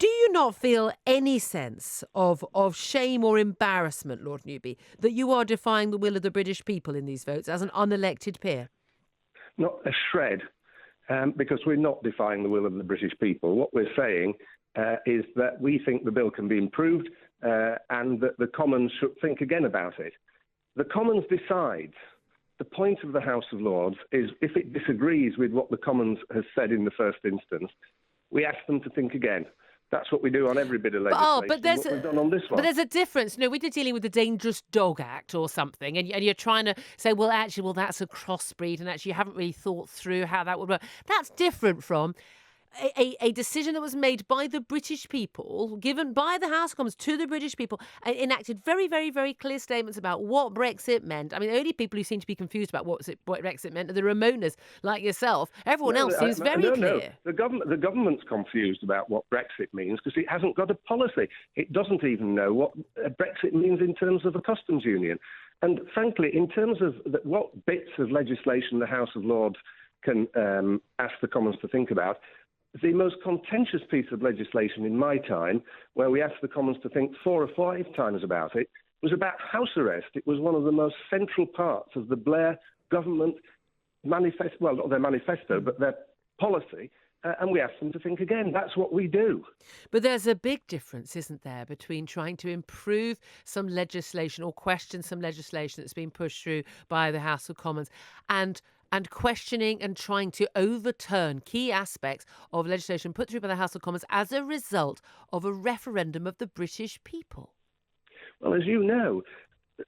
Do you not feel any sense of shame or embarrassment, Lord Newby, that you are defying the will of the British people in these votes as an unelected peer? Not a shred, because we're not defying the will of the British people. What we're saying is that we think the bill can be improved and that the Commons should think again about it. The Commons decides. The point of the House of Lords is if it disagrees with what the Commons has said in the first instance, we ask them to think again. That's what we do on every bit of legislation. But we've done on this one. But there's a difference. We're dealing with the Dangerous Dog Act or something, and you're trying to say, well, that's a crossbreed, and actually you haven't really thought through how that would work. That's different from a decision that was made by the British people, given by the House of Commons to the British people, and enacted very, very, very clear statements about what Brexit meant. I mean, the only people who seem to be confused about what Brexit meant are the Remoaners like yourself. Everyone else seems very clear. No. The government's confused about what Brexit means because it hasn't got a policy. It doesn't even know what Brexit means in terms of a customs union. And frankly, in terms of what bits of legislation the House of Lords can ask the Commons to think about, the most contentious piece of legislation in my time, where we asked the Commons to think 4 or 5 times about it, was about house arrest. It was one of the most central parts of the Blair government manifesto, well, not their manifesto, but their policy, and we asked them to think again. That's what we do. But there's a big difference, isn't there, between trying to improve some legislation or question some legislation that's been pushed through by the House of Commons and questioning and trying to overturn key aspects of legislation put through by the House of Commons as a result of a referendum of the British people? Well, as you know,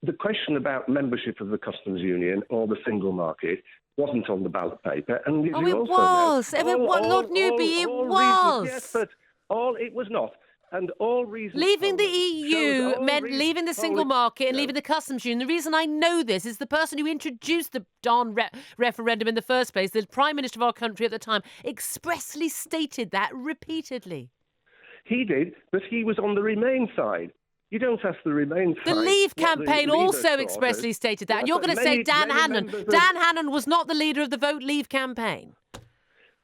the question about membership of the customs union or the single market wasn't on the ballot paper. And it was. Lord Newby, it was. Yes, but it was not. And all reasons... Leaving the EU meant leaving the single market and leaving the customs union. The reason I know this is the person who introduced the darn referendum in the first place, the Prime Minister of our country at the time, expressly stated that repeatedly. He did, but he was on the Remain side. You don't ask the Remain side. The Leave campaign also expressly stated that. And you're going to say Dan Hannan. Dan Hannan was not the leader of the Vote Leave campaign.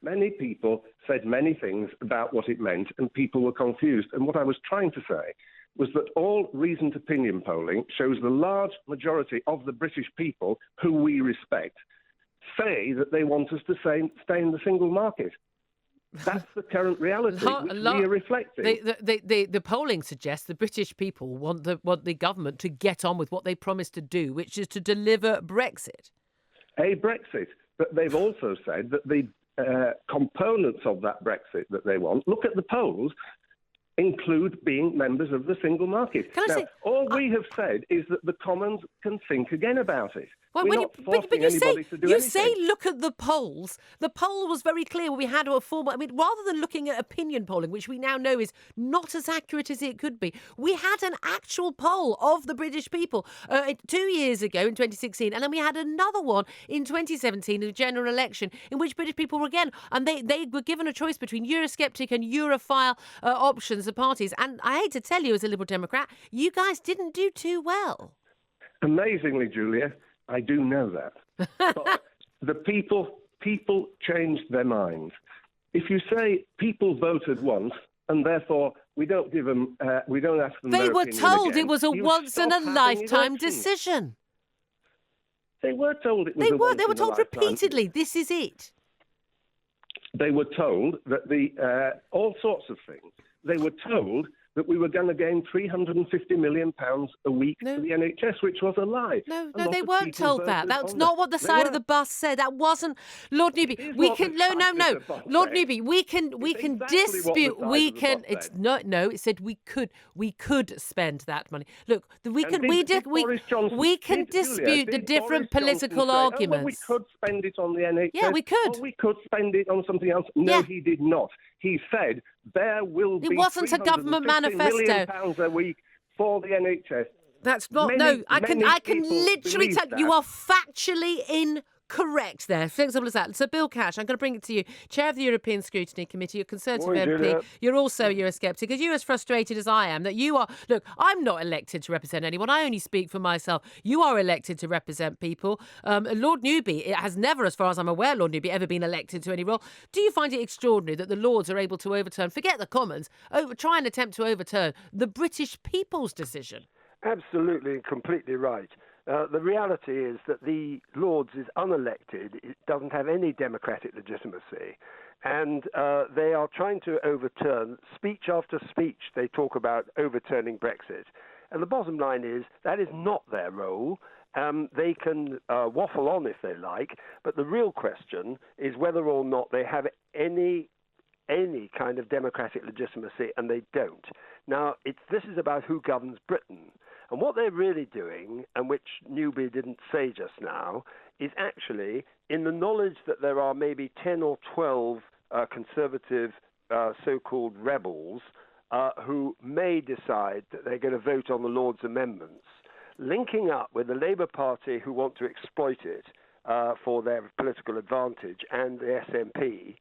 Many people said many things about what it meant, and people were confused. And what I was trying to say was that all reasoned opinion polling shows the large majority of the British people, who we respect, say that they want us to stay in the single market. That's the current reality, which we are reflecting. The polling suggests the British people want the government to get on with what they promised to do, which is to deliver Brexit. A Brexit. But they've also said that the components of that Brexit that they want, look at the polls, include being members of the single market. All we have said is that the Commons can think again about it. Well, We're not forcing anybody to do anything. You say, look at the polls. The poll was very clear. We had a formal... I mean, rather than looking at opinion polling, which we now know is not as accurate as it could be, we had an actual poll of the British people 2 years ago in 2016, and then we had another one in 2017, the general election, in which British people were again, and they were given a choice between Eurosceptic and Europhile options, the parties. And I hate to tell you, as a Liberal Democrat, you guys didn't do too well. Amazingly, Julia, I do know that. But the people changed their minds. If you say people voted once and therefore we don't give them, we don't ask them. They their were opinion told again, it was a once in a lifetime decision. They were told it was. They were told repeatedly. This is it. They were told that all sorts of things. They were told that we were going to gain £350 million a week to the NHS, which was a lie. No, they weren't told that. That's not what the side of the bus said. That wasn't... Lord Newby, we can... No. Lord Newby, we can dispute... It said we could spend that money. Look, we can dispute the different political arguments. We could spend it on the NHS. Yeah, we could. Or we could spend it on something else. No, he did not. He said there will be... It wasn't a government manifesto. £1 million a week for the NHS. That's not... I can literally tell you are factually Correct there. Simple as that. So, Bill Cash, I'm going to bring it to you. Chair of the European Scrutiny Committee, you're a Conservative Morning, MP. Julia. You're also a Eurosceptic. Are you as frustrated as I am that you are... Look, I'm not elected to represent anyone. I only speak for myself. You are elected to represent people. Lord Newby, it has never, as far as I'm aware, Lord Newby, ever been elected to any role. Do you find it extraordinary that the Lords are able to overturn, forget the Commons, try and attempt to overturn the British people's decision? Absolutely and completely right. The reality is that the Lords is unelected. It doesn't have any democratic legitimacy. And they are trying to overturn, speech after speech, they talk about overturning Brexit. And the bottom line is that is not their role. They can waffle on if they like, but the real question is whether or not they have any kind of democratic legitimacy, and they don't. Now, this is about who governs Britain. And what they're really doing, and which Newby didn't say just now, is actually in the knowledge that there are maybe 10 or 12 conservative so-called rebels who may decide that they're going to vote on the Lord's amendments, linking up with the Labour Party who want to exploit it for their political advantage and the SNP,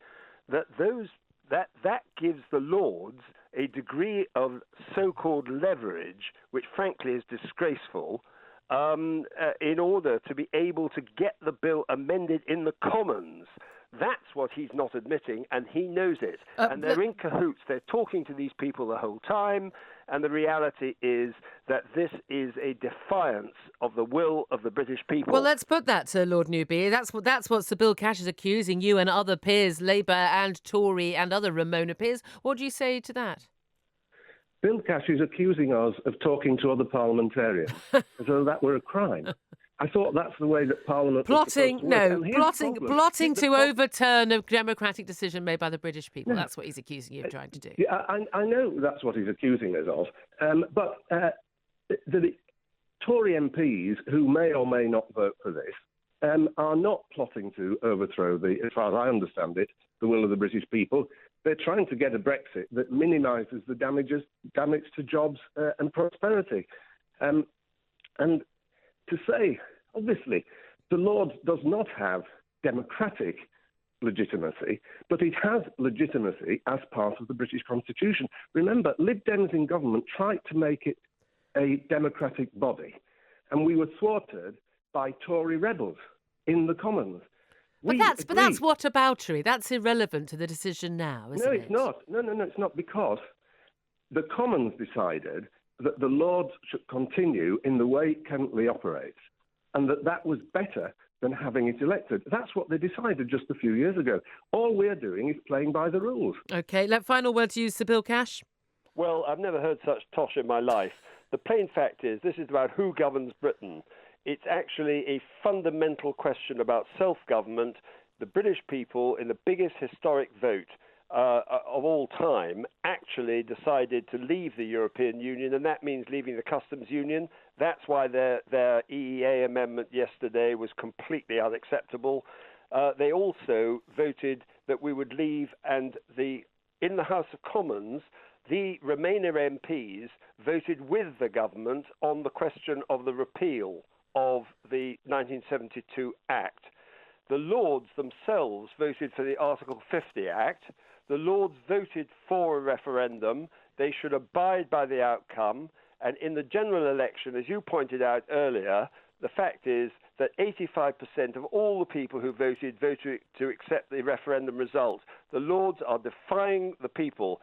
that gives the Lords a degree of so-called leverage, which frankly is disgraceful, in order to be able to get the bill amended in the Commons. That's what he's not admitting, and he knows it. And they're in cahoots. They're talking to these people the whole time, and the reality is that this is a defiance of the will of the British people. Well, let's put that to Lord Newby. That's what Sir Bill Cash is accusing you and other peers, Labour and Tory and other Ramona peers. What do you say to that? Bill Cash is accusing us of talking to other parliamentarians as though that were a crime. I thought that's the way that Parliament plotting to overturn overturn a democratic decision made by the British people. That's what he's accusing you of trying to do. Yeah, I know that's what he's accusing us of. But the Tory MPs who may or may not vote for this are not plotting to overthrow as far as I understand it, the will of the British people. They're trying to get a Brexit that minimises the damage to jobs and prosperity. And to say, obviously, the Lord does not have democratic legitimacy, but it has legitimacy as part of the British Constitution. Remember, Lib Dems in government tried to make it a democratic body, and we were thwarted by Tory rebels in the Commons. But that's whataboutery. That's irrelevant to the decision now, isn't it? No, it's not. No, it's not, because the Commons decided that the Lords should continue in the way it currently operates, and that was better than having it elected. That's what they decided just a few years ago. All we're doing is playing by the rules. OK, final word to you, Sir Bill Cash. Well, I've never heard such tosh in my life. The plain fact is this is about who governs Britain. It's actually a fundamental question about self-government. The British people, in the biggest historic vote of all time, actually decided to leave the European Union, and that means leaving the customs union. That's why their EEA amendment yesterday was completely unacceptable. They also voted that we would leave, and in the House of Commons, the Remainer MPs voted with the government on the question of the repeal of the 1972 Act. The Lords themselves voted for the Article 50 Act. The Lords voted for a referendum. They should abide by the outcome. And in the general election, as you pointed out earlier, the fact is that 85% of all the people who voted to accept the referendum result. The Lords are defying the people.